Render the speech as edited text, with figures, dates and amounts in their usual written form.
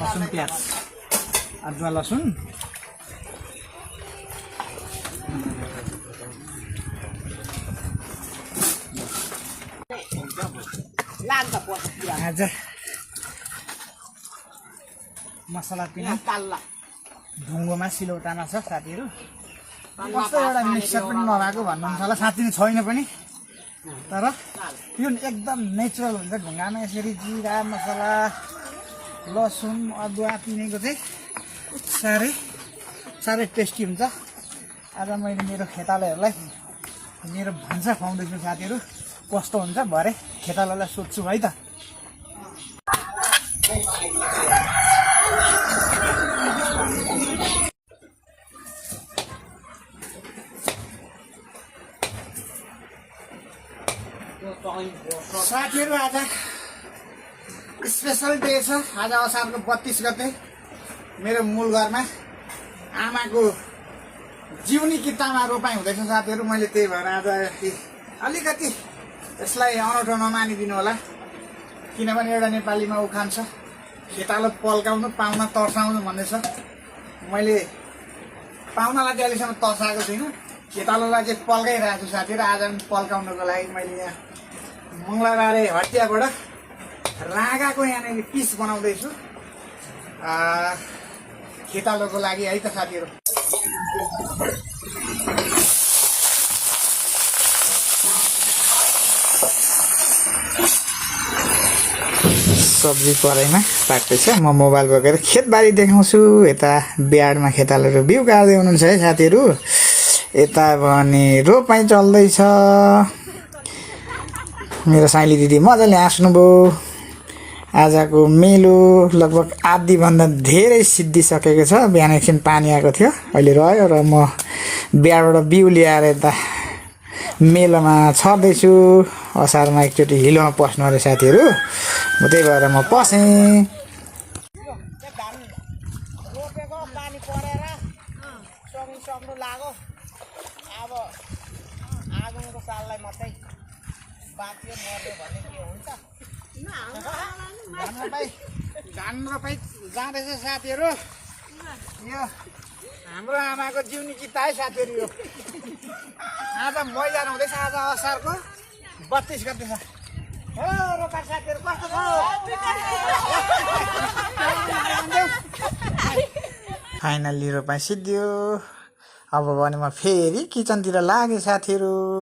लसुन प्याज अदुवा लसुन आज मसला पिना ढुङ्गोमा सिलौटामा छ साथीहरू कस्तो एउटा मिक्सर पनि नभएको भन्नुहुन्छ होला साँच्चै नै छैन पनि तर यो एकदम नेचुरल हुन्छ ढुङ्गामा यसरी जिरा मसला लसुन अदुवा पिनेको चाहिँ साह्रै टेस्टी हुन्छ आज मैले मेरो खेतालाहरूलाई मेरो भान्सा खुवाउँदैछु साथीहरू कस्तो हुन्छ भरे खेतालालाई सोध्छु है त साथीहरू आज स्पेसल डे छ आज असारको 32 गते मेरो मूल घरमा आमाको जिउनी कितामा रोपाइ हुँदैछ साथीहरू मैले त्यही भएर आज अलिकति यसलाई अनौठो नमानिदिनु होला किनभने एउटा नेपालीमा उखान छ खेतालो पल्काउनु पाहुना तर्साउनु भन्ने छ मैले पाहुनालाई चाहिँ अहिलेसम्म तर्साएको छुइनँ खेतालोलाई चाहिँ पल्काइरहेको छु साथीहरू आज पल्काउनुको लागि मैले यहाँ मङ्गलबारे हटियाबाट रागाको यहाँनिर पिस बनाउँदैछु खेतालोको लागि है त साथीहरू सब्जी कराईमा पाक्दैछ म मोबाइल बोकेर खेतबारी देखाउँछु यता बिहाडमा खेतालोहरू बिउ गाड्दै हुनुहुन्छ है साथीहरू यता भने रोपाइ चल्दैछ मेरो साइली दिदी मजाले हाँस्नुभयो आजको मेलो लगभग आधीभन्दा धेरै सिद्धिसकेको छ बिहान एकछिन पानी आएको थियो अहिले रह्यो र म बिहाबाट बिउ ल्याएर यता मेलोमा छर्दैछु असारमा एकचोटि हिलोमा पस्नु अरे साथीहरू म त्यही भएर म पसेँ धान रोपाइ जाँदैछ साथीहरू यो हाम्रो आमाको जिउनी किता है साथीहरू यो आज मैदान हुँदैछ आज असारको 32 गते छ हो रोपा साथीहरू कस्तो छ फाइनल्ली रोपाइ सिद्धियो अब भने म फेरि किचनतिर लागेँ साथीहरू